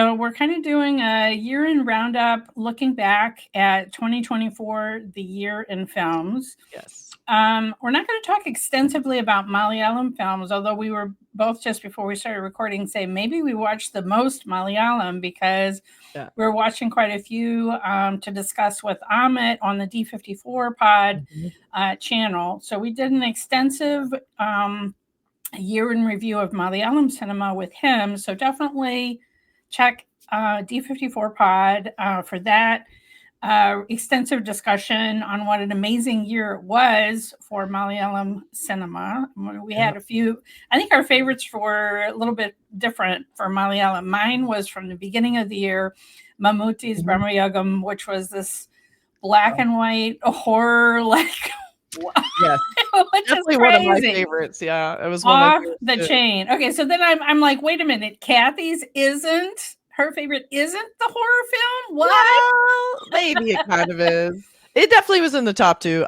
So we're kind of doing a year-end roundup, looking back at 2024, the year in films. Yes. We're not going to talk extensively about Malayalam films, although we were both just before we started recording say maybe we watched the most Malayalam because we're watching quite a few to discuss with Amit on the D54 Pod channel. So we did an extensive year in review of Malayalam cinema with him. So definitely check D54 Pod for that extensive discussion on what an amazing year it was for Malayalam cinema. We had a few, I think our favorites were a little bit different for Malayalam. Mine was from the beginning of the year, Mammootty's Brahmayugam, which was this black and white horror, like, yes. Definitely one of my favorites. Yeah, it was one off the chain. Okay, so then I'm like, wait a minute, Kathy's isn't. Her favorite isn't the horror film? What? Well, maybe it kind of is. It definitely was in the top two.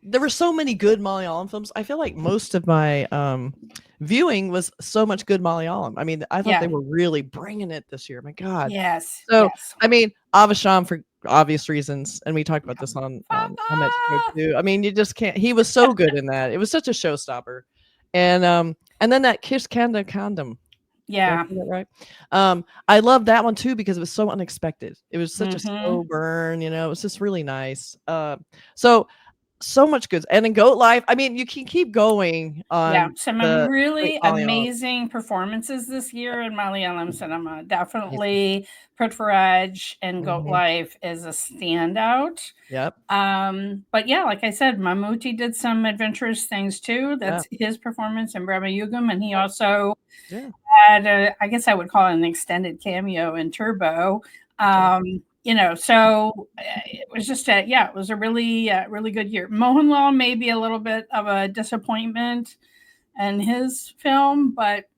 There were so many good Malayalam films. I feel like most of my viewing was so much good Malayalam. I mean, I thought they were really bringing it this year. My God. Yes. So, I mean, Avisham for obvious reasons, and we talked about this on Amit's show too. I mean, you just can't. He was so good in that. It was such a showstopper. And then that Kish Kanda Kandam. Yeah. Right. I love that one too because it was so unexpected. It was such a slow burn, it was just really nice. So much good. And in Goat Life, I mean, you can keep going on. Some really amazing performances this year in Malayalam cinema. Definitely Prithviraj and Goat Life is a standout. Yep. But yeah, like I said, Mammootty did some adventurous things too. That's his performance in Brahmayugam, and he also had I guess I would call it an extended cameo in Turbo. So it was just it was a really, really good year. Mohanlal may be a little bit of a disappointment in his film, but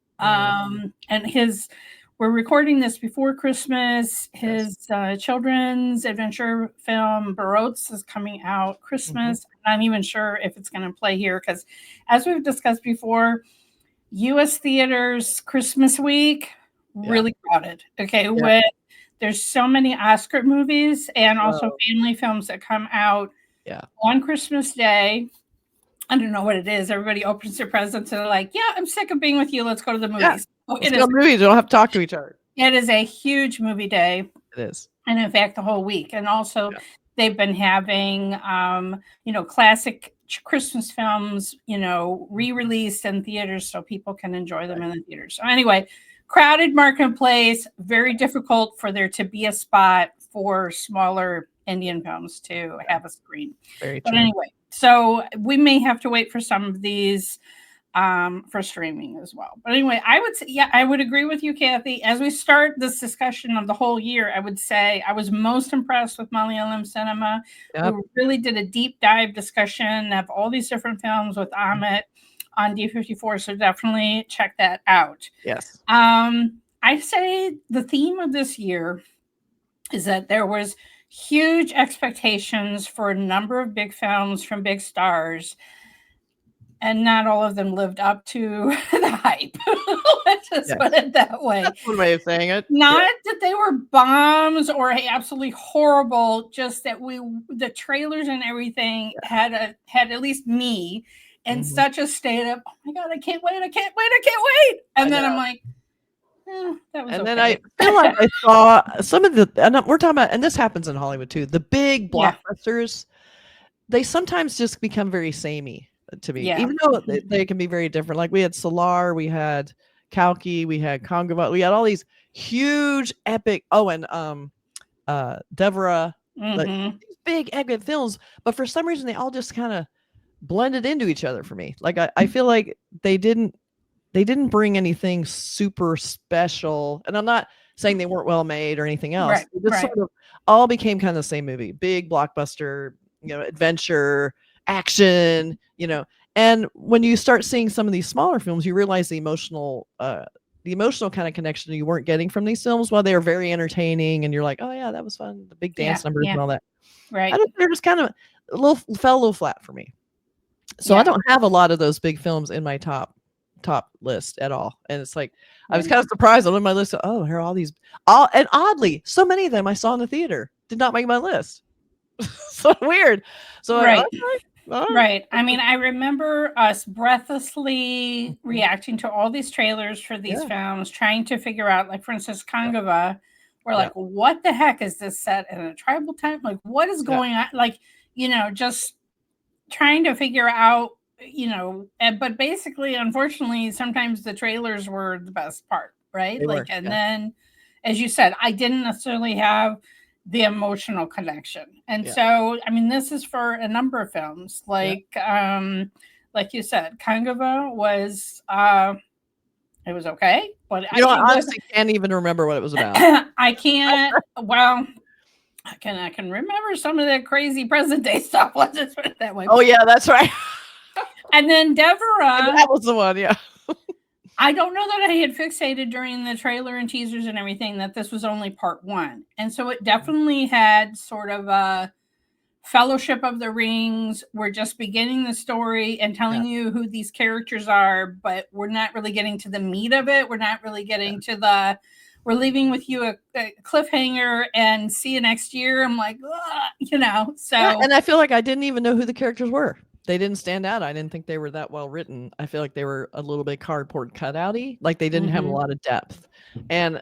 we're recording this before Christmas. His children's adventure film Barots is coming out Christmas. I'm not even sure if it's going to play here because, as we've discussed before, U.S. theaters Christmas week really crowded. Okay, there's so many Oscar movies and also family films that come out on Christmas Day. I don't know what it is. Everybody opens their presents and they're like, yeah, I'm sick of being with you. Let's go to the movies. Let's go to movies. You don't have to talk to each other. It is a huge movie day. It is. And in fact, the whole week. And also they've been having, classic Christmas films, re-released in theaters so people can enjoy them in the theaters. So anyway, crowded marketplace, very difficult for there to be a spot for smaller Indian films to have a screen. Very but true. Anyway, so we may have to wait for some of these for streaming as well. But anyway, I would say, I would agree with you, Kathy. As we start this discussion of the whole year, I would say I was most impressed with Malayalam cinema. We really did a deep dive discussion of all these different films with Amit on D54, so definitely check that out. Yes. I say the theme of this year is that there was huge expectations for a number of big films from big stars, and not all of them lived up to the hype. Let's just put it that way. That's one way of saying it. Not that they were bombs or absolutely horrible, just that the trailers and everything had at least me in such a state of, oh my God, I can't wait. And then I'm like, that was then I feel like I saw some of and we're talking about, and this happens in Hollywood too, the big blockbusters, they sometimes just become very samey to me, even though they can be very different. Like we had Solar, we had Kalki, we had Kongava, we had all these huge epic, and Devra, like, these big epic films, but for some reason they all just kind of blended into each other for me. Like I feel like they didn't bring anything super special, and I'm not saying they weren't well made or anything else. They just sort of all became kind of the same movie, big blockbuster, adventure, action, and when you start seeing some of these smaller films, you realize the emotional kind of connection you weren't getting from these films. While they are very entertaining and you're like, oh yeah, that was fun, the big dance numbers and all that, I think they're just kind of fell a little flat for me. So I don't have a lot of those big films in my top top list at all. And it's like, I was kind of surprised. I looked at my list. Oh, here are all these. And oddly, so many of them I saw in the theater did not make my list. So weird. So right. Right. I mean, I remember us breathlessly reacting to all these trailers for these films, trying to figure out, like, for instance, Kannada. We're like, what the heck is this set in a tribal time? Like, what is going on? Like, just trying to figure out, but basically, unfortunately, sometimes the trailers were the best part, right? Then, as you said, I didn't necessarily have the emotional connection. And so, I mean, this is for a number of films, like you said, Kannada was, it was okay, but I honestly can't even remember what it was about. I can't. Well, I can remember some of the crazy present day stuff. Let's just put it that way. Oh yeah, that's right. And then Deborah, that was the one. Yeah. I don't know that I had fixated during the trailer and teasers and everything that this was only part one. And so it definitely had sort of a Fellowship of the Rings. We're just beginning the story and telling you who these characters are, but we're not really getting to the meat of it. We're not really getting to we're leaving with you a cliffhanger and see you next year. I'm like, so. Yeah, and I feel like I didn't even know who the characters were. They didn't stand out. I didn't think they were that well written. I feel like they were a little bit cardboard cutouty. Like they didn't have a lot of depth. And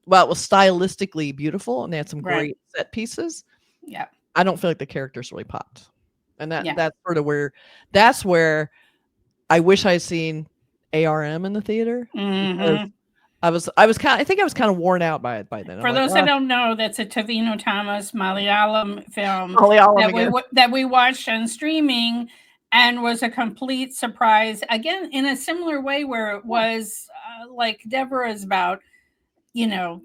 while it was stylistically beautiful and they had some great set pieces, I don't feel like the characters really popped. And that's sort of that's where I wish I had seen ARM in the theater. I think I was kind of worn out by it by then. For those that don't know, that's a Tavino Thomas Malayalam film that we watched on streaming and was a complete surprise. Again, in a similar way where it was like Deborah's about,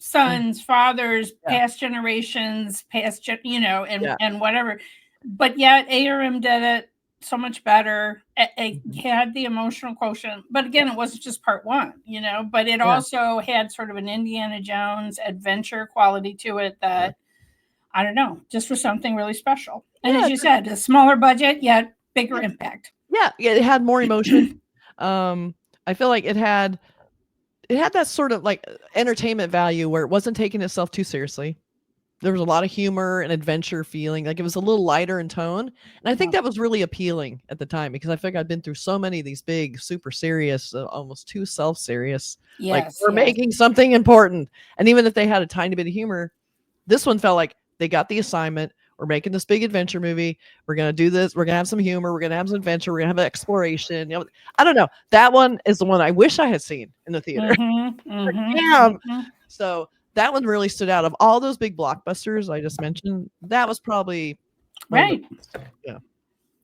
sons, fathers, past generations, and whatever. But yet ARM did it so much better. It had the emotional quotient, but again, it wasn't just part one, but it also had sort of an Indiana Jones adventure quality to it that I don't know, just was something really special. And as you said, a smaller budget yet bigger impact. Yeah, it had more emotion. I feel like it had that sort of like entertainment value where it wasn't taking itself too seriously. There was a lot of humor and adventure feeling. Like it was a little lighter in tone. And I think that was really appealing at the time because I think I'd been through so many of these big, super serious, almost too self-serious. Like we're making something important. And even if they had a tiny bit of humor, this one felt like they got the assignment. We're making this big adventure movie. We're going to do this. We're going to have some humor. We're going to have some adventure. We're going to have an exploration. I don't know. That one is the one I wish I had seen in the theater. So that one really stood out. Of all those big blockbusters I just mentioned, that was probably right.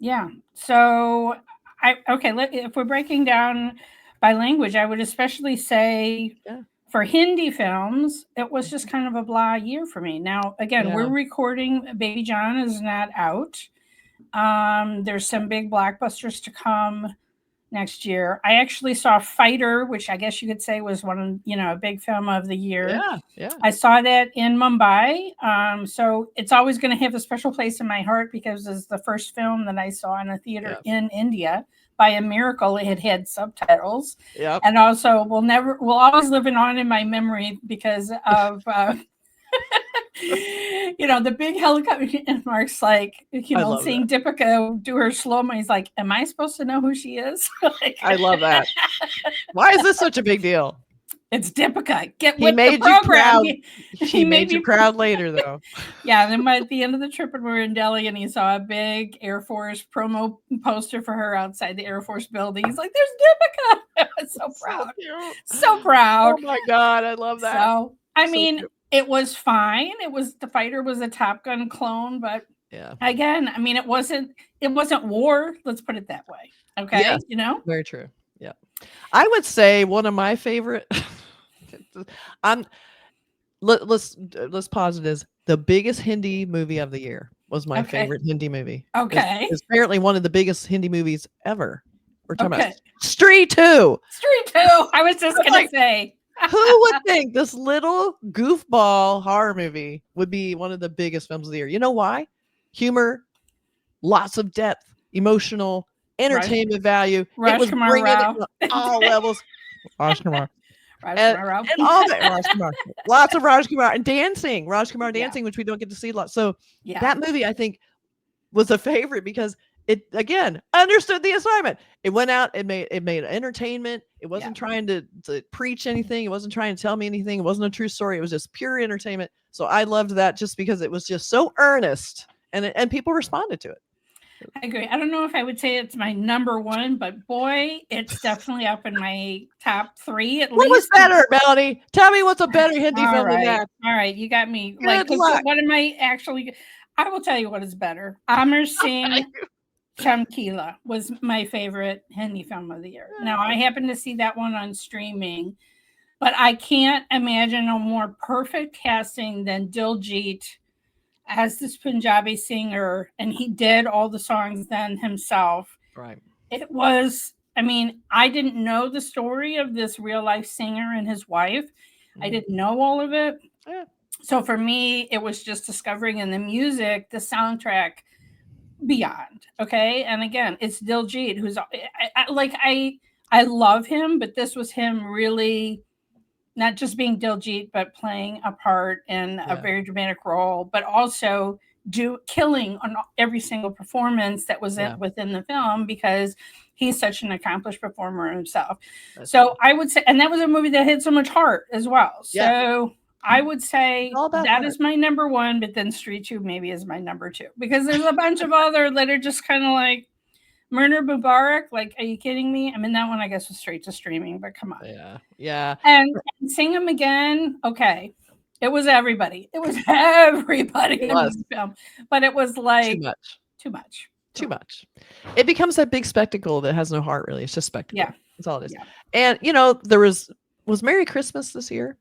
Yeah. So if we're breaking down by language, I would especially say for Hindi films, it was just kind of a blah year for me. Now, again, we're recording. Baby John is not out. There's some big blockbusters to come next year. I actually saw Fighter, which I guess you could say was one, a big film of the year. Yeah. I saw that in Mumbai. So it's always going to have a special place in my heart because it's the first film that I saw in a theater in India. By a miracle, it had subtitles. And also will always live on in my memory because of the big helicopter. And Mark's like, seeing Deepika do her slow-mo. He's like, am I supposed to know who she is? I love that. Why is this such a big deal? It's Deepika. Get with the program. He made you proud later, though. Yeah. Then at the end of the trip, when we were in Delhi, and he saw a big Air Force promo poster for her outside the Air Force building. He's like, "There's Deepika." I was so proud. So proud. Oh my God, I love that. So I mean, it was fine. The Fighter was a Top Gun clone, but again, I mean, it wasn't war. Let's put it that way. Okay, very true. Yeah, I would say one of my favorite. Let's pause it as the biggest Hindi movie of the year was my favorite Hindi movie. Okay, it's apparently one of the biggest Hindi movies ever. We're talking about Stree 2. Stree 2. I was just gonna say. Who would think this little goofball horror movie would be one of the biggest films of the year? You know why? Humor, lots of depth, emotional, entertainment value. It was bringing it to all levels. Raj Kumar. And all that Raj Kumar. Lots of Raj Kumar and dancing. Raj Kumar dancing, which we don't get to see a lot. So that movie, I think, was a favorite because it again understood the assignment. It went out, it made entertainment. It wasn't trying to preach anything. It wasn't trying to tell me anything. It wasn't a true story. It was just pure entertainment. So I loved that just because it was just so earnest and people responded to it. I agree. I don't know if I would say it's my number one, but boy, it's definitely up in my top 3 at least. What was better, Melanie? Tell me what's a better Hindi film than that. All right, you got me. Good luck. What am I actually? I will tell you what is better. Amar Singh Chamkila was my favorite Hindi film of the year. Now, I happened to see that one on streaming, but I can't imagine a more perfect casting than Diljit as this Punjabi singer, and he did all the songs then himself. Right. It was, I mean, I didn't know the story of this real life singer and his wife. I didn't know all of it. Yeah. So for me, it was just discovering in the music, the soundtrack beyond. Okay. And again, it's Diljit, who's I love him, but this was him really not just being Diljit, but playing a part in a very dramatic role, but also killing on every single performance that was within the film because he's such an accomplished performer himself. So I would say, and that was a movie that had so much heart as well. So I would say that is my number one, but then Street 2 maybe is my number 2 because there's a bunch of other that are just kind of like Murder Mubarak. Like, are you kidding me? I mean, that one I guess was straight to streaming, but come on. Yeah. And Sing 'Em Again. Okay. It was everybody. It was everybody in this film, but it was like too much. It becomes that big spectacle that has no heart really. It's just spectacle. Yeah. That's all it is. Yeah. And there was Merry Christmas this year?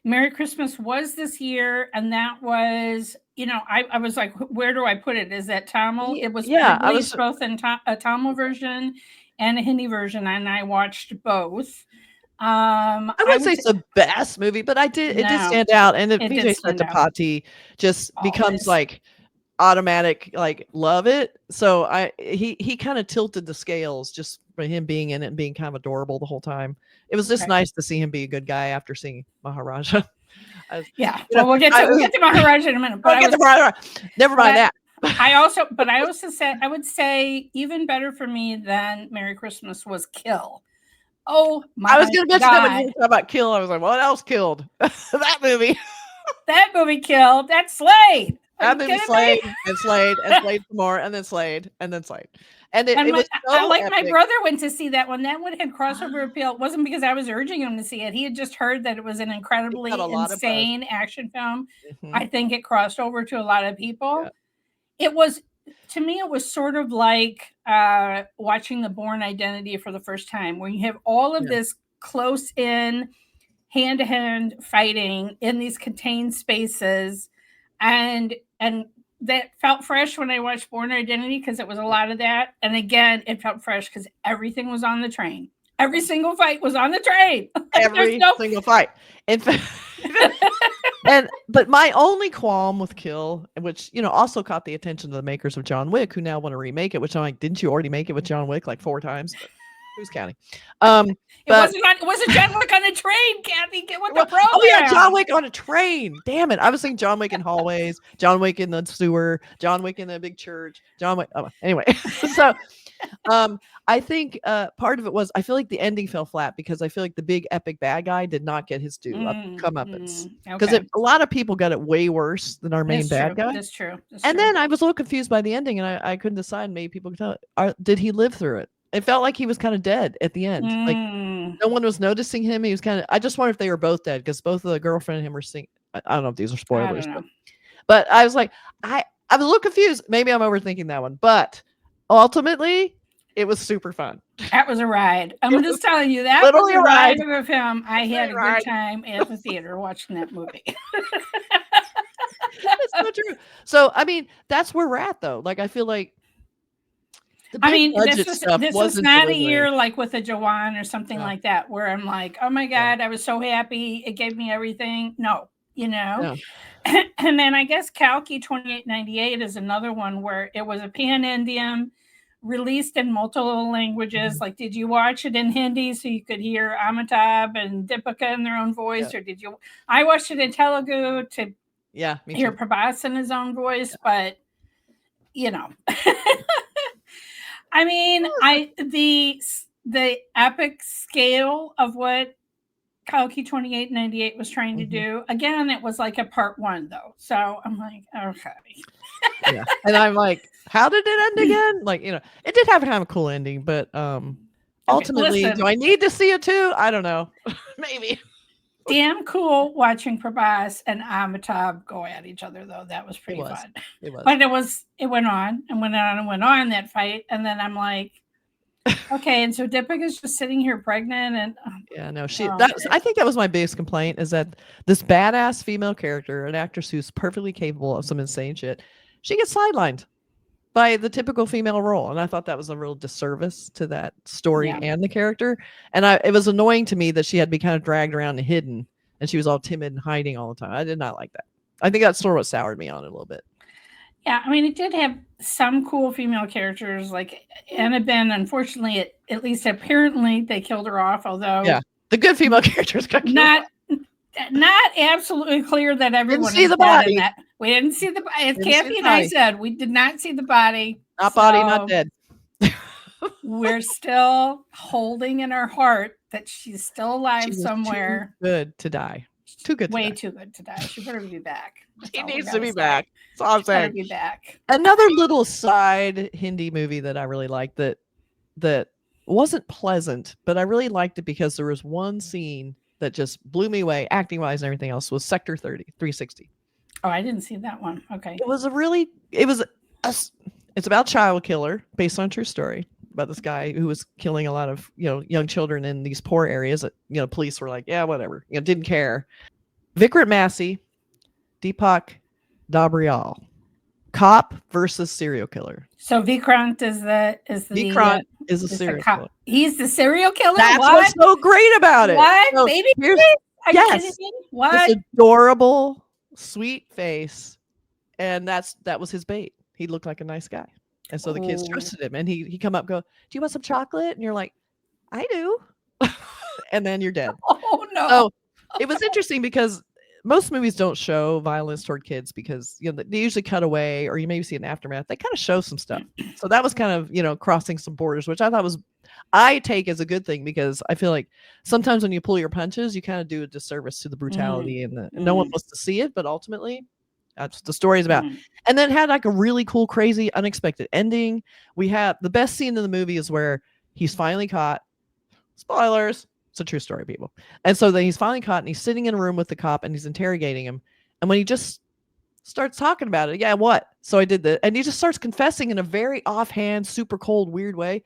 Merry Christmas was this year, and that was, I was like, where do I put it? Is that Tamil? It was released both in a Tamil version and a Hindi version, and I watched both. I wouldn't say it's the best movie, but it did stand out, and Vijay Sethupathi just becomes like automatic, like love it. So he kind of tilted the scales just by him being in it and being kind of adorable the whole time. It was just nice to see him be a good guy after seeing Maharaja. We'll get to Maharaja in a minute. But never mind that. I would say even better for me than Merry Christmas was Kill. Oh my God. I was going to mention that when you talk about Kill. I was like, what else killed? That movie. That movie killed. That's Slade. That movie Slade and Slade and Slade some more and then Slade and then Slade. And it was so epic. My brother went to see that one. That one had crossover appeal. It wasn't because I was urging him to see it. He had just heard that it was an incredibly insane action film. I think it crossed over to a lot of people. Yeah. It was, to me, it was sort of like watching The Bourne Identity for the first time, where you have all of this close in, hand-to-hand fighting in these contained spaces, and that felt fresh when I watched Bourne Identity because it was a lot of that. And again, it felt fresh because everything was on the train. Every single fight was on the train. Every single fight. In fact, but my only qualm with Kill, which also caught the attention of the makers of John Wick, who now want to remake it, which I'm like, didn't you already make it with John Wick like 4 times? But who's counting? It wasn't John Wick on a train, Kathy. Get with the program. Oh yeah, John Wick on a train. Damn it! I was thinking John Wick in hallways, John Wick in the sewer, John Wick in the big church, John Wick. Oh, anyway, so I think part of it was I feel like the ending fell flat because I feel like the big epic bad guy did not get his due comeuppance because a lot of people got it way worse than our main bad guy. That's true. And then I was a little confused by the ending, and I couldn't decide. Maybe people could tell. Did he live through it? It felt like he was kind of dead at the end. Like no one was noticing him. He was kind of. I just wonder if they were both dead because both of the girlfriend and him were singing. I don't know if these are spoilers, but I was like, I was a little confused. Maybe I'm overthinking that one, but ultimately, it was super fun. That was a ride. I'm just telling you, that was a ride of a film. I had a good time at the theater watching that movie. That's so true. So I mean, that's where we're at though. Like I feel like. This was not a year like with a Jawan or something like that, where I'm like, oh my God, I was so happy. It gave me everything. No. And then I guess Kalki 2898 is another one where it was a pan-Indian released in multiple languages. Like, did you watch it in Hindi so you could hear Amitabh and Deepika in their own voice, or did you? I watched it in Telugu to hear Prabhas in his own voice, but you know, I mean, the epic scale of what Kalki 2898 was trying to do. Again, it was like a part 1 though. So I'm like, okay. And I'm like, how did it end again? Like, it did have kind of a cool ending, but ultimately, do I need to see it too? I don't know. Maybe. Damn cool watching Prabhas and Amitabh go at each other though. That was pretty fun. It was. But it went on and went on and went on, that fight. And then I'm like, okay, and so Deepika's just sitting here pregnant, and I think that was my biggest complaint, is that this badass female character, an actress who's perfectly capable of some insane shit, she gets sidelined by the typical female role, and I thought that was a real disservice to that story and the character. And it was annoying to me that she had to be kind of dragged around and hidden, and she was all timid and hiding all the time. I did not like that. I think that's sort of what soured me on it a little bit. Yeah, I mean, it did have some cool female characters, like Annabelle. Unfortunately, at least apparently they killed her off. Although the good female characters got killed. Not absolutely clear that everyone didn't see the body. We didn't see the body. As Kathy and I said, we did not see the body. Not body, not dead. We're still holding in our heart that she's still alive somewhere. Too good to die. Too good. Way too good to die. She better be back. She needs to be back. That's all I'm saying. Be back. Another little side Hindi movie that I really liked that wasn't pleasant, but I really liked it because there was one scene that just blew me away, acting wise and everything else, was Sector 360. Oh, I didn't see that one. Okay. It's about child killer based on a true story about this guy who was killing a lot of young children in these poor areas that police were like, yeah, whatever, didn't care. Vikram Massey, Deepak Dabrial, cop versus serial killer. So Vikrant is a serial killer. He's the serial killer. That's what's so great about it. What, so baby? Yes, what? This adorable, sweet face, and that was his bait. He looked like a nice guy, and so the kids trusted him. And he come up, go, do you want some chocolate? And you're like, I do. And then you're dead. Oh no. So it was interesting because most movies don't show violence toward kids because they usually cut away, or you maybe see an aftermath. They kind of show some stuff. So that was kind of crossing some borders, which I take as a good thing, because I feel like sometimes when you pull your punches, you kind of do a disservice to the brutality and no one wants to see it, but ultimately that's what the story is about. And then it had like a really cool, crazy, unexpected ending. We have the best scene in the movie is where he's finally caught. Spoilers. It's a true story, people. And so then he's finally caught, and he's sitting in a room with the cop, and he's interrogating him. And when he just starts talking about it, what? So I did that. And he just starts confessing in a very offhand, super cold, weird way.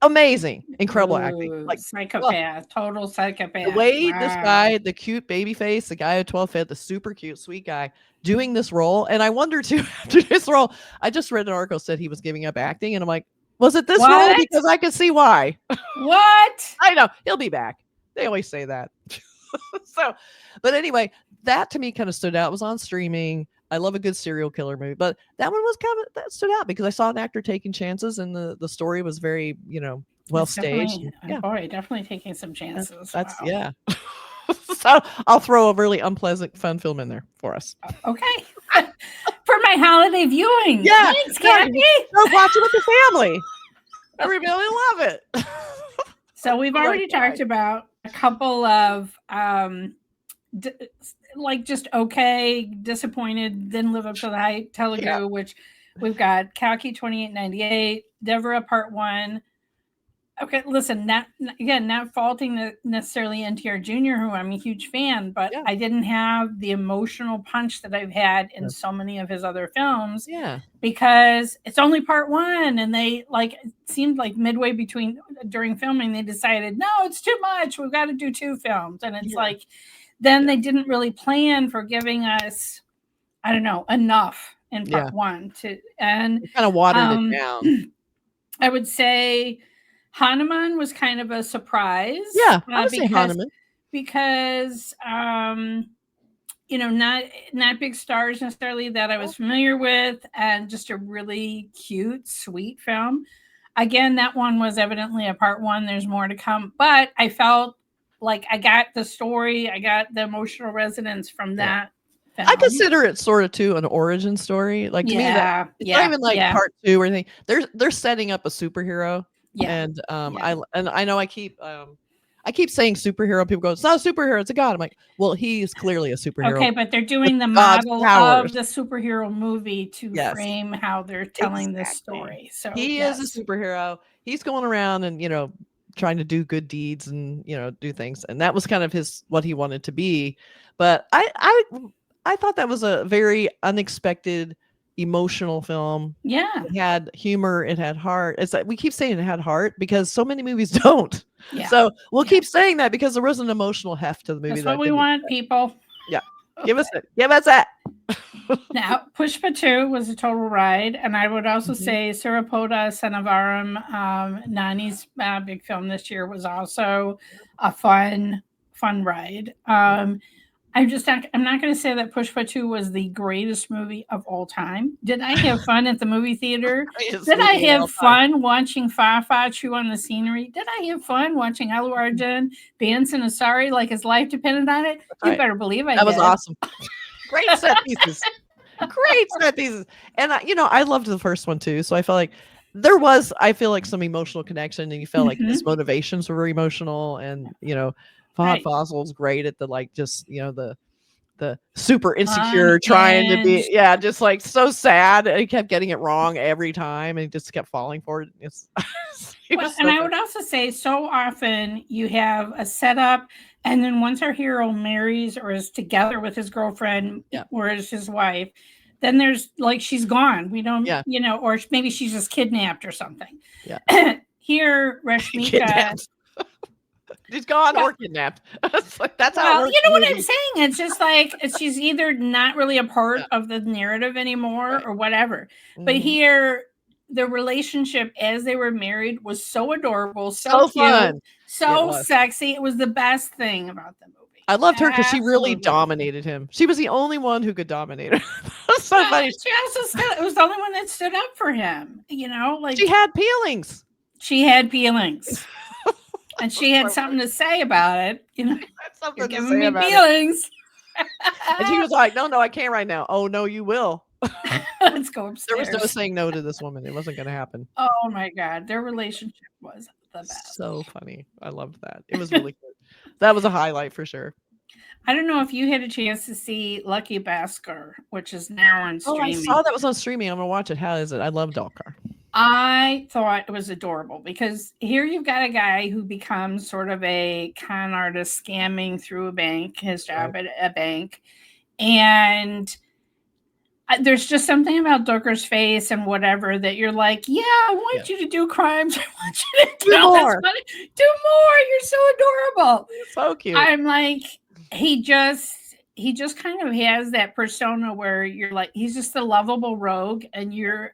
Amazing. Incredible acting. Like psychopath, total psychopath. The way this guy, the cute baby face, the guy at 12 Fed, the super cute, sweet guy, doing this role. And I wonder too, after this role, I just read an article said he was giving up acting, and I'm like, was it this role? Because I can see why. What? I know. He'll be back. They always say that. But anyway, that to me kind of stood out. It was on streaming. I love a good serial killer movie, but that one was that stood out because I saw an actor taking chances, and the story was very, well staged. Boy, definitely taking some chances. That's wow. So I'll throw a really unpleasant, fun film in there for us. Okay. For my holiday viewing. Yeah. Thanks, Kathy. Go watch it with the family. Everybody love it. So we've already talked about a couple of just okay, disappointed, didn't live up to the hype, Telugu, which we've got Kalki 2898, Devra Part 1. Okay, listen, not faulting necessarily NTR Jr., who I'm a huge fan, but I didn't have the emotional punch that I've had in so many of his other films. Yeah. Because it's only part 1, and they it seemed like midway during filming, they decided, no, it's too much. We've got to do 2 films. And it's then they didn't really plan for giving us, I don't know, enough in part 1 and kind of watered it down. I would say Hanuman was kind of a surprise. Yeah, I would say Hanuman. Because not big stars necessarily that I was familiar with, and just a really cute, sweet film. Again, that one was evidently a part one. There's more to come, but I felt like I got the story, I got the emotional resonance from that film. I consider it sort of too an origin story. Like to me, that it's not even like part two or anything. They're setting up a superhero. And I know I keep saying superhero. People go, it's not a superhero, it's a god. I'm like, well, he's clearly a superhero. Okay, but they're doing the model of the superhero movie to frame how they're telling this story. So he is a superhero. He's going around and trying to do good deeds and do things, and that was kind of what he wanted to be. But I thought that was a very unexpected, emotional film. Yeah, it had humor, it had heart. It's like we keep saying it had heart because so many movies don't. So we'll keep saying that because there was an emotional heft to the movie. That's what we want, people. Yeah, give us that. Now, Pushpa 2 was a total ride, and I would also say Surapoda Sanavaram, Nani's big film this year, was also a fun ride. I'm not going to say that Pushpa 2 was the greatest movie of all time. Did I have fun at the movie theater? Did I have fun watching Fafa chew on the scenery? Did I have fun watching Allu Arjun dance in a sari like his life depended on it? You better believe I did. That was awesome. Great set pieces. Great set pieces. And I loved the first one too. So I felt like there was, some emotional connection, and you felt like his motivations were very emotional, and Fahad Fazl's great at the super insecure, trying to be, just like so sad. And he kept getting it wrong every time, and he just kept falling for it. I would also say so often you have a setup, and then once our hero marries or is together with his girlfriend or is his wife, then there's like she's gone. We don't, or maybe she's just kidnapped or something. Yeah. Here, Rashmika. She's gone or kidnapped. That's how it works. You know what I'm saying? It's just like she's either not really a part of the narrative anymore or whatever. But here, the relationship as they were married was so adorable, so cute, fun, so sexy. It was the best thing about the movie. I loved her because she really dominated him. She was the only one who could dominate her. That's so funny. It was the only one that stood up for him. Like she had feelings. She had feelings. And she had something to say about it. You're giving me feelings. And she was like, no, I can't right now. Oh, no, you will. Let's go upstairs. There was no saying no to this woman. It wasn't going to happen. Oh, my God. Their relationship was the best. So funny. I loved that. It was really good. That was a highlight for sure. I don't know if you had a chance to see Lucky Bhaskar, which is now on streaming. I saw that was on streaming. I'm going to watch it. How is it? I love Dalkar. I thought it was adorable because here you've got a guy who becomes sort of a con artist scamming through a bank, his job at a bank. And there's just something about Dalkar's face and whatever that you're like, I want you to do crimes. I want you to do more. Do more. You're so adorable. So cute. I'm like, he just kind of has that persona where you're like, he's just a lovable rogue, and you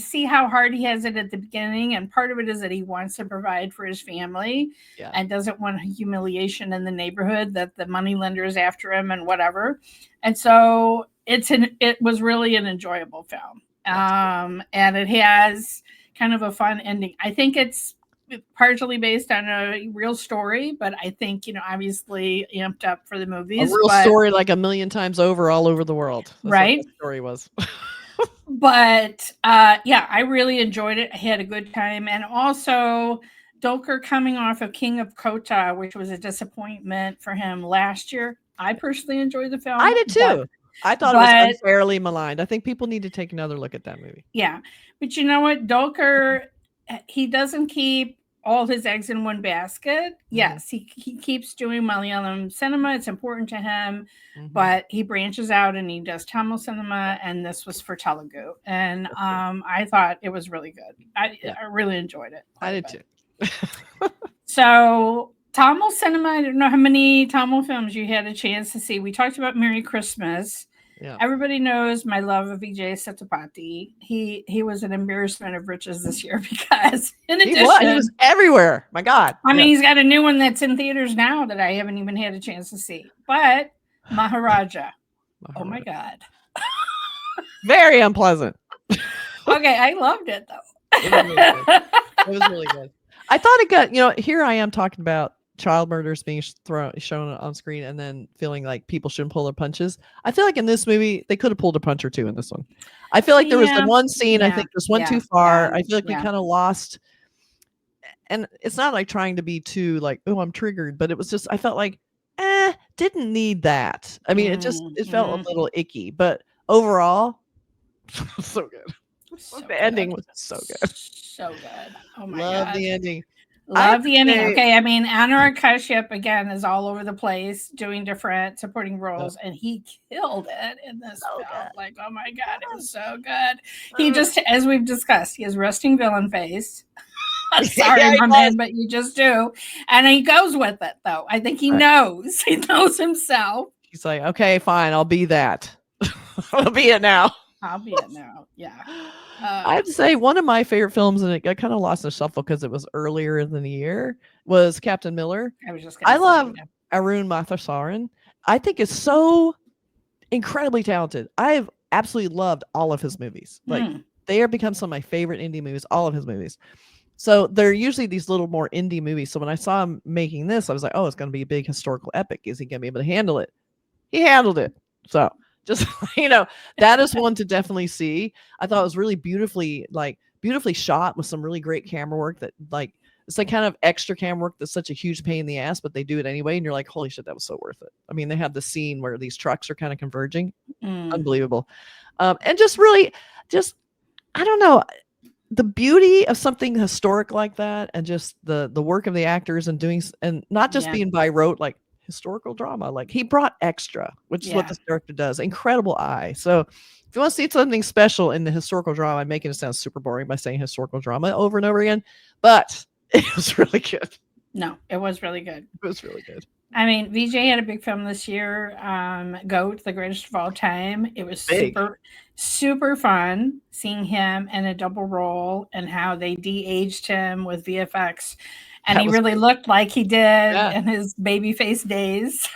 see how hard he has it at the beginning, and part of it is that he wants to provide for his family and doesn't want humiliation in the neighborhood that the moneylender is after him and whatever. And so it was really an enjoyable film. And it has kind of a fun ending. I think it's partially based on a real story, but I think, obviously amped up for the movies. A real story like a million times over all over the world. That's right. What the story was. But I really enjoyed it. I had a good time. And also Dalkar coming off of King of Kota, which was a disappointment for him last year. I personally enjoyed the film. I did too. I thought it was unfairly maligned. I think people need to take another look at that movie. Yeah. But you know what? Dalkar, he doesn't keep all his eggs in one basket. Yes, he keeps doing Malayalam cinema. It's important to him, but he branches out and he does Tamil cinema, and this was for Telugu. And I thought it was really good. I really enjoyed it. I did too. So Tamil cinema, I don't know how many Tamil films you had a chance to see. We talked about Merry Christmas. Yeah. Everybody knows my love of Vijay Sethupathi. He was an embarrassment of riches this year because in addition, he was everywhere. My God. I mean, he's got a new one that's in theaters now that I haven't even had a chance to see. But Maharaja. Oh my God. Very unpleasant. Okay, I loved it though. It was really good. It was really good. I thought it got, here I am talking about child murders being shown on screen and then feeling like people shouldn't pull their punches. I feel like in this movie, they could have pulled a punch or two in this one. I feel like there was the one scene, I think just went too far. I feel like we kind of lost. And it's not like trying to be too like, oh, I'm triggered, but it was just, I felt like, didn't need that. I mean, it felt a little icky, but overall, so good. The ending was so good. So good. Oh my God. Love the ending. Love the ending. Okay, I mean, Anurag Kashyap again is all over the place doing different supporting roles, and he killed it in this film. Like, oh my God, it was so good. He just, as we've discussed, he has resting villain face. Sorry, my man, but you just do. And he goes with it, though. I think he knows. He knows himself. He's like, okay, fine, I'll be that. I'll be it now. I'll be it now. Yeah. I have to say, one of my favorite films, and it got kind of lost in the shuffle because it was earlier in the year, was Captain Miller. I love Arun Mathasaran. I think is so incredibly talented. I've absolutely loved all of his movies. Like, they have become some of my favorite indie movies, all of his movies. So they're usually these little more indie movies. So when I saw him making this, I was like, oh, it's going to be a big historical epic. Is he going to be able to handle it? He handled it. So just, that is one to definitely see. I thought it was really beautifully shot with some really great camera work that it's like kind of extra camera work that's such a huge pain in the ass, but they do it anyway. And you're like, holy shit, that was so worth it. I mean, they have the scene where these trucks are kind of converging. Unbelievable. And just really, I don't know, the beauty of something historic like that, and just the work of the actors and doing, and not just being by rote, like historical drama. Like, he brought extra, which is what this director does. Incredible eye. So if you want to see something special in the historical drama, I'm making it sound super boring by saying historical drama over and over again, but it was really good. No, it was really good. It was really good. I mean, VJ had a big film this year, Goat, the greatest of all time. It was super fun seeing him in a double role and how they de-aged him with VFX. And he really looked like he did in his baby face days.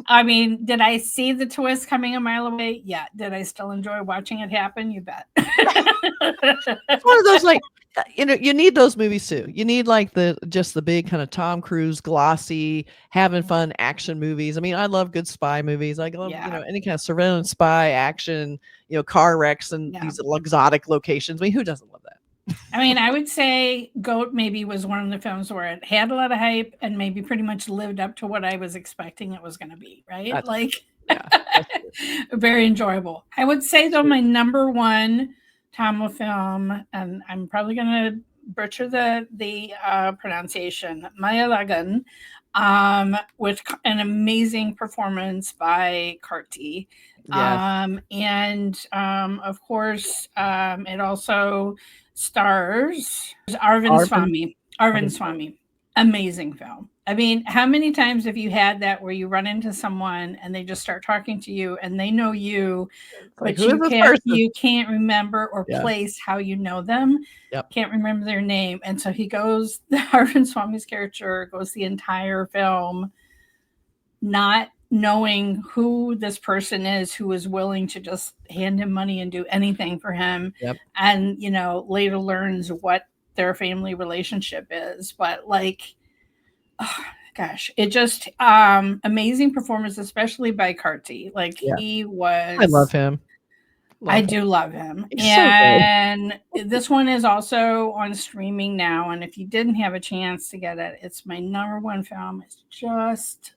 I mean, did I see the twist coming a mile away? Yeah. Did I still enjoy watching it happen? You bet. It's one of those, like, you need those movies too. You need like the big kind of Tom Cruise, glossy, having fun action movies. I mean, I love good spy movies. I love, any kind of surveillance spy action, car wrecks and these exotic locations. I mean, who doesn't love that? I mean, I would say Goat maybe was one of the films where it had a lot of hype and maybe pretty much lived up to what I was expecting it was going to be, right? Very enjoyable. I would say, though, my number one Tamil film, and I'm probably going to butcher the pronunciation, Malayalam, with an amazing performance by Karti. And of course, it also stars Arvind Swamy. Amazing film. I mean, how many times have you had that where you run into someone and they just start talking to you and they know you, but you can't remember or place how you know them. Can't remember their name. And so Arvind Swamy's character goes the entire film not knowing who this person is who is willing to just hand him money and do anything for him. And, later learns what their family relationship is. But it just amazing performance, especially by Karti. He was. I love him. I do love him. And this one is also on streaming now. And if you didn't have a chance to get it, it's my number one film. It's just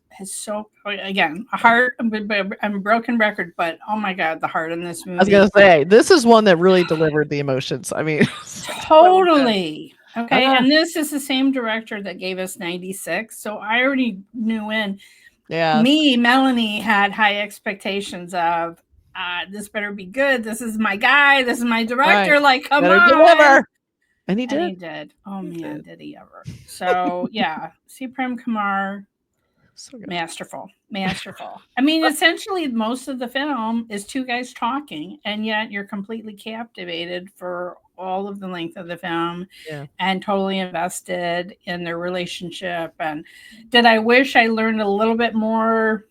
again, a heart. I'm a broken record, but oh my God, the heart in this movie. I was going to say, this is one that really delivered the emotions. I mean, totally. Okay. And this is the same director that gave us 96. So I already knew Melanie had high expectations of, this better be good. This is my guy. This is my director. Like, come on. Deliver. And he did. Oh, man, did he ever. So, C. Prem Kumar, so masterful. I mean, essentially, most of the film is two guys talking, and yet you're completely captivated for all of the length of the film and totally invested in their relationship. And did I wish I learned a little bit more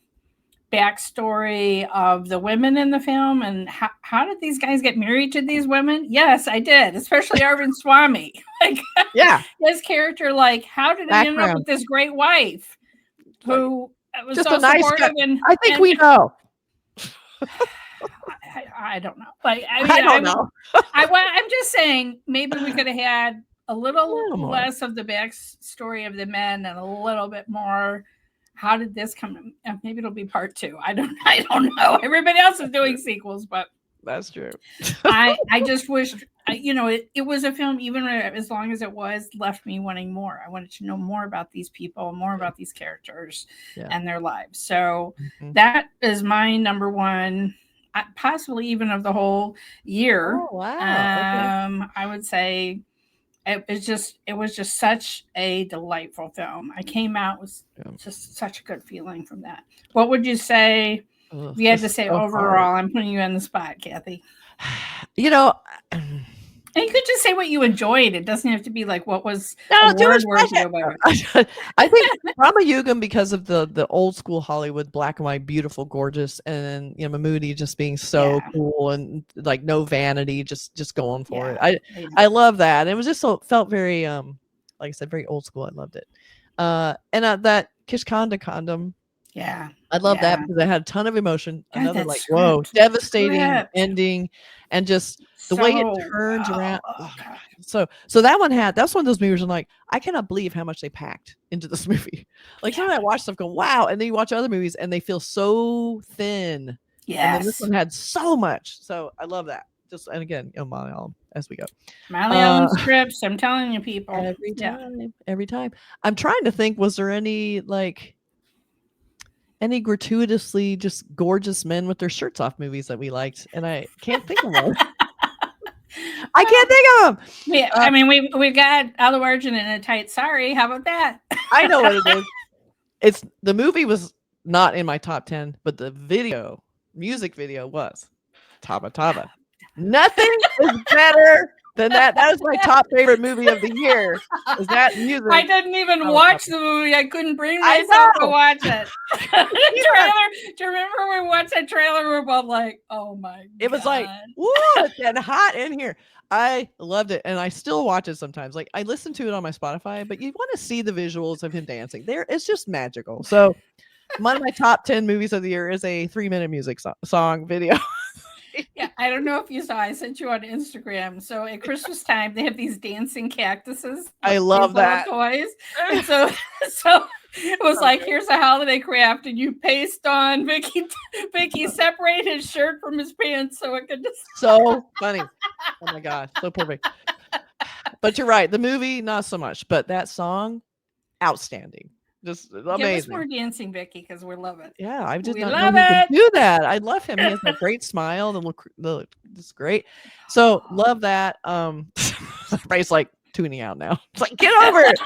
backstory of the women in the film and how did these guys get married to these women? Yes, I did, especially Arvind Swamy. Like, his character, like, how did he end up with this great wife who was just so a nice supportive? guy. I think we know. I don't know. Like, I mean, I don't know. I'm just saying maybe we could have had a little less of the backstory of the men and a little bit more. How did this come? Maybe it'll be part 2. I don't know. Everybody else is doing sequels, but that's true. I just wished, it was a film, even as long as it was, left me wanting more. I wanted to know more about these people, more about these characters and their lives. So that is my number one, possibly even of the whole year. Oh, wow. I would say it was just such a delightful film. I came out with just such a good feeling from that. What would you say if you had to say overall? I'm putting you on the spot, Kathy. And you could just say what you enjoyed. It doesn't have to be like what was award worthy about it. I think Rama Yugam, because of the old school Hollywood, black and white, beautiful, gorgeous, and Mammootty just being so cool and like no vanity, just going for it. I love that. It was just felt very like I said, very old school. I loved it. And that Kishkanda condom. Yeah. I love that because it had a ton of emotion. God, another like whoa, devastating ending, and just the way it turns around. So that one that's one of those movies I'm like, I cannot believe how much they packed into this movie. Like sometimes I watch stuff go, wow, and then you watch other movies and they feel so thin. Yes. And then this one had so much. So I love that. Just and again, Malayalam as we go. Malayalam scripts, I'm telling you, people. Every time. I'm trying to think, was there any gratuitously just gorgeous men with their shirts off movies that we liked, and I can't think of one. I can't think of them. Yeah, I mean, we've got Alu Arjun in a tight sari. How about that? I know what it is. The movie was not in my top 10, but the music video was Taba Taba. Nothing is better than that. That was my top favorite movie of the year. Is that music? I didn't even watch the movie. I couldn't bring myself to watch it. Trailer. Do you remember when we watched that trailer? We were both like, "Oh my god!" It was like, "Whoa, it's getting hot in here." I loved it, and I still watch it sometimes. Like I listen to it on my Spotify, but you want to see the visuals of him dancing. It's just magical. So, one of my top 10 movies of the year is a 3-minute music song video. Yeah, I don't know if you saw. I sent you on Instagram. So at Christmas time, they have these dancing cactuses. I love that toys. And so it was like, here's a holiday craft, and you paste on Vicky separate his shirt from his pants so it could just. So funny. Oh my gosh, so perfect. But you're right. The movie, not so much, but that song, outstanding. Just amazing. Give us more dancing, Vicky, because we love it. Yeah, I did not know he could do that. I love him. He has a great smile and look it's great. So love that. Everybody's like tuning out now. It's like, get over it.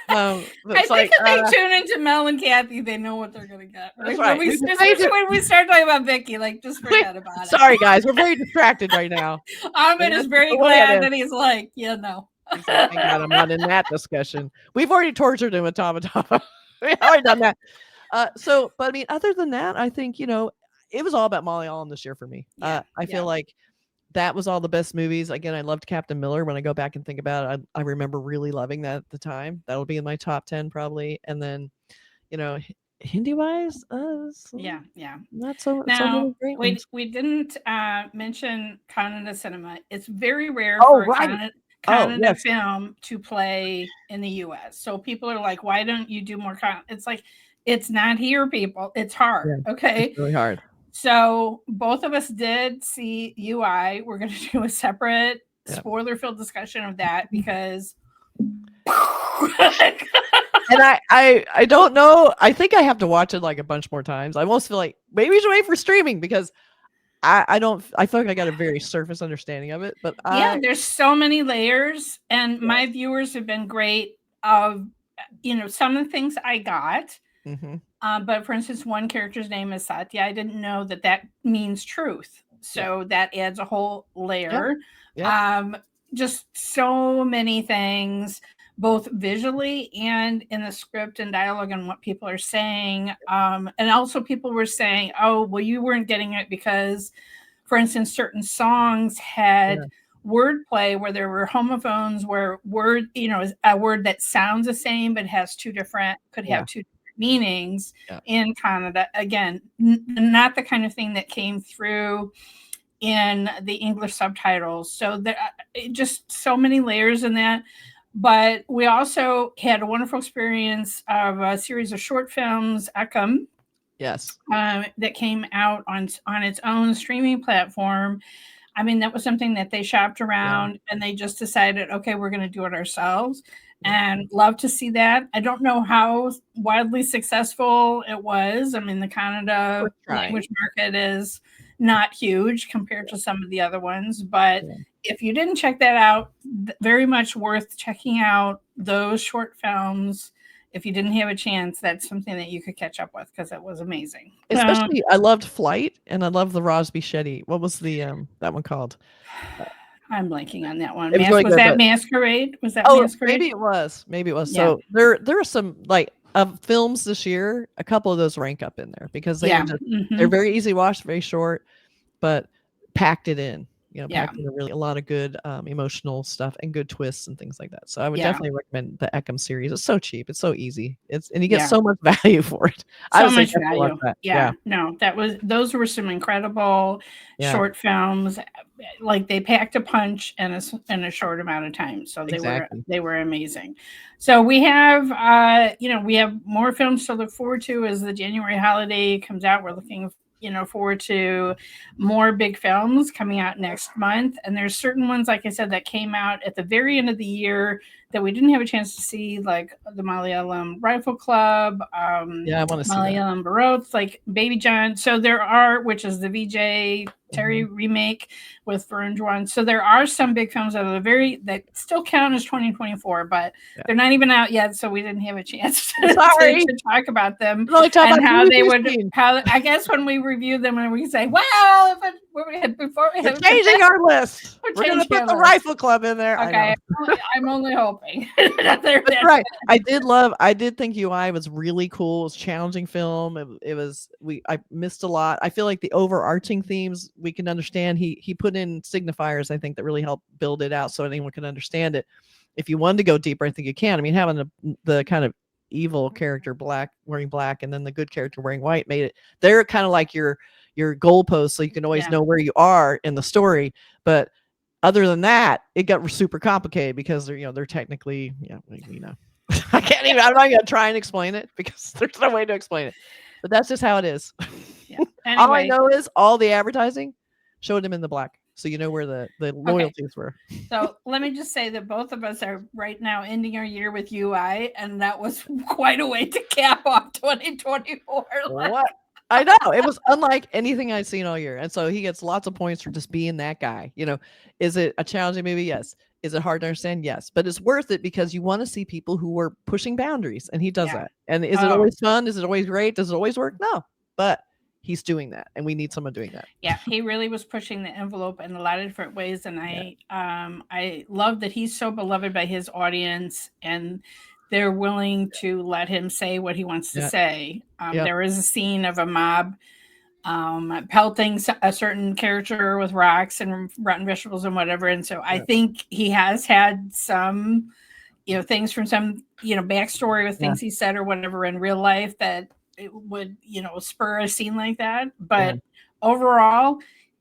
I think if they tune into Mel and Kathy, they know what they're gonna get. Right? Right. When we start talking about Vicky, like just forget about it. Sorry guys, we're very distracted right now. Ahmed is very glad that he's like, yeah, no. Like, thank God I'm not in that discussion. We've already tortured him with Taba Taba. We've already done that. But I mean, other than that, I think, it was all about Malayalam this year for me. I feel like that was all the best movies. Again, I loved Captain Miller. When I go back and think about it, I remember really loving that at the time. That'll be in my top 10 probably. And then, Hindi wise, not so. Now, we didn't mention Kannada cinema. It's very rare for Kannada film to play in the U.S. So people are like, why don't you do more Kannada? It's like, it's not here, people. It's hard. Yeah, okay. It's really hard. So both of us did see UI. We're going to do a separate spoiler-filled discussion of that because. And I don't know. I think I have to watch it like a bunch more times. I almost feel like maybe we should wait for streaming because I feel like I got a very surface understanding of it. But there's so many layers, and my viewers have been great. Of some of the things I got. Mm-hmm. But for instance, one character's name is Satya. I didn't know that means truth. So that adds a whole layer. Yeah. Just so many things. both visually and in the script and dialogue and what people are saying. And also people were saying, oh, well, you weren't getting it because, for instance, certain songs had wordplay where there were homophones, where word, is a word that sounds the same but has could have two different meanings in Kannada. Again, not the kind of thing that came through in the English subtitles. So there just so many layers in that. But we also had a wonderful experience of a series of short films, Ekam, that came out on its own streaming platform. I mean, that was something that they shopped around and they just decided, okay, we're going to do it ourselves. And love to see that. I don't know how wildly successful it was. I mean, the Kannada language market is not huge compared to some of the other ones, but if you didn't check that out, very much worth checking out those short films. If you didn't have a chance, that's something that you could catch up with because it was amazing. Especially, I loved Flight and I love the Rosby Shetty. What was the that one called? I'm blanking on that one. Was that Masquerade? Was that Masquerade? Maybe it was. Yeah. So there are some of films this year. A couple of those rank up in there because they're very easy to watch, very short, but packed it in. Packed in a lot of good emotional stuff and good twists and things like that. So I would definitely recommend the Ekam series. It's so cheap. It's so easy. And you get so much value for it. So much value. No, those were some incredible short films. Like they packed a punch in a short amount of time. So they were amazing. So we have we have more films to look forward to as the January holiday comes out. We're looking forward to more big films coming out next month. And there's certain ones, like I said, that came out at the very end of the year that we didn't have a chance to see, like the Malayalam Rifle Club, I want to see Malayalam Barotes, like Baby John. So there are, which is the VJ Terry remake with Varun Jawan. So there are some big films that still count as 2024, but they're not even out yet. So we didn't have a chance to talk about them and how they would. I guess when we review them and we say, "Wow, before we have changing our list, we're going to put the Rifle Club in there." Okay, I'm only hoping. That's right. I did think UI was really cool. It was a challenging film. I missed a lot. I feel like the overarching themes we can understand. He put in signifiers, I think, that really helped build it out so anyone can understand it. If you wanted to go deeper, I think you can. I mean, having the kind of evil character wearing black and then the good character wearing white made it. They're kind of like your goalposts, so you can always know where you are in the story. But other than that, it got super complicated because they're technically I can't even. I'm not gonna try and explain it because there's no way to explain it. But that's just how it is. Anyway, all I know is all the advertising showed him in the black, so you know where the loyalties were. So let me just say that both of us are right now ending our year with UI, and that was quite a way to cap off 2024. What? I know it was unlike anything I'd seen all year, and so he gets lots of points for just being that guy. Is it a challenging movie? Yes. Is it hard to understand? Yes, but it's worth it because you want to see people who are pushing boundaries, and he does that. And is it always fun? Is it always great? Does it always work? No, but he's doing that, and we need someone doing that. Yeah, he really was pushing the envelope in a lot of different ways, and I love that he's so beloved by his audience, and they're willing to let him say what he wants to say. There is a scene of a mob pelting a certain character with rocks and rotten vegetables and whatever. And so I think he has had some, things from some, backstory with things he said or whatever in real life that it would, spur a scene like that. But overall,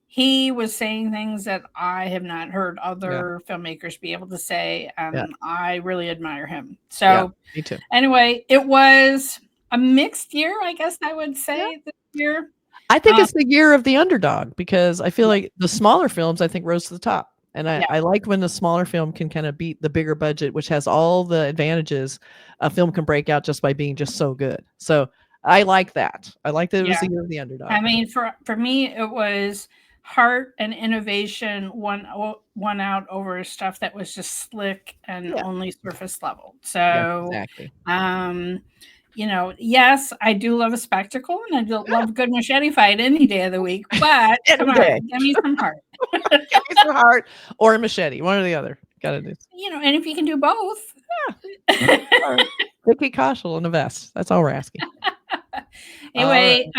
he was saying things that I have not heard other filmmakers be able to say. And I really admire him. So me too. Anyway, it was a mixed year, I guess I would say this year. I think it's the year of the underdog because I feel like the smaller films, I think, rose to the top. And I like when the smaller film can kind of beat the bigger budget, which has all the advantages a film can break out just by being just so good. So I like that. I like that it was the year of the underdog. I mean, for me, it was heart and innovation won out over stuff that was just slick and only surface level. So exactly. Yes, I do love a spectacle and I do love a good machete fight any day of the week, but come on, give me some heart. Give me some heart or a machete, one or the other. Gotta do. And if you can do both. Yeah. Vicky Koshel in a vest. That's all we're asking. Anyway,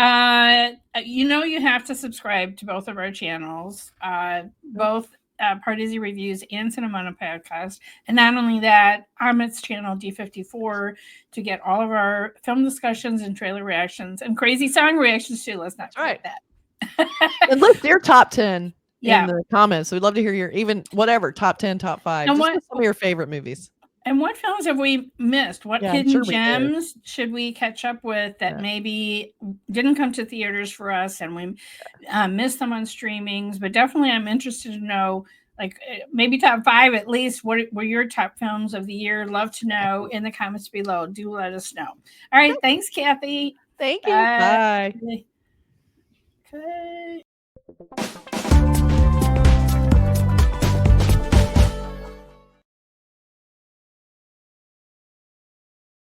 you have to subscribe to both of our channels, both Pardizzi Reviews and Cinemondo Podcast. And not only that, Amit's channel, D54, to get all of our film discussions and trailer reactions and crazy song reactions too. Let's not forget that. And list your top 10 in the comments. We'd love to hear your top 10, top 5. And just some of your favorite movies. And what films have we missed? What hidden gems should we catch up with that maybe didn't come to theaters for us and we missed them on streamings? But definitely I'm interested to know, like maybe top 5 at least. What were your top films of the year? Love to know in the comments below. Do let us know. All right. Thanks, Kathy. Thank you. Bye. Okay.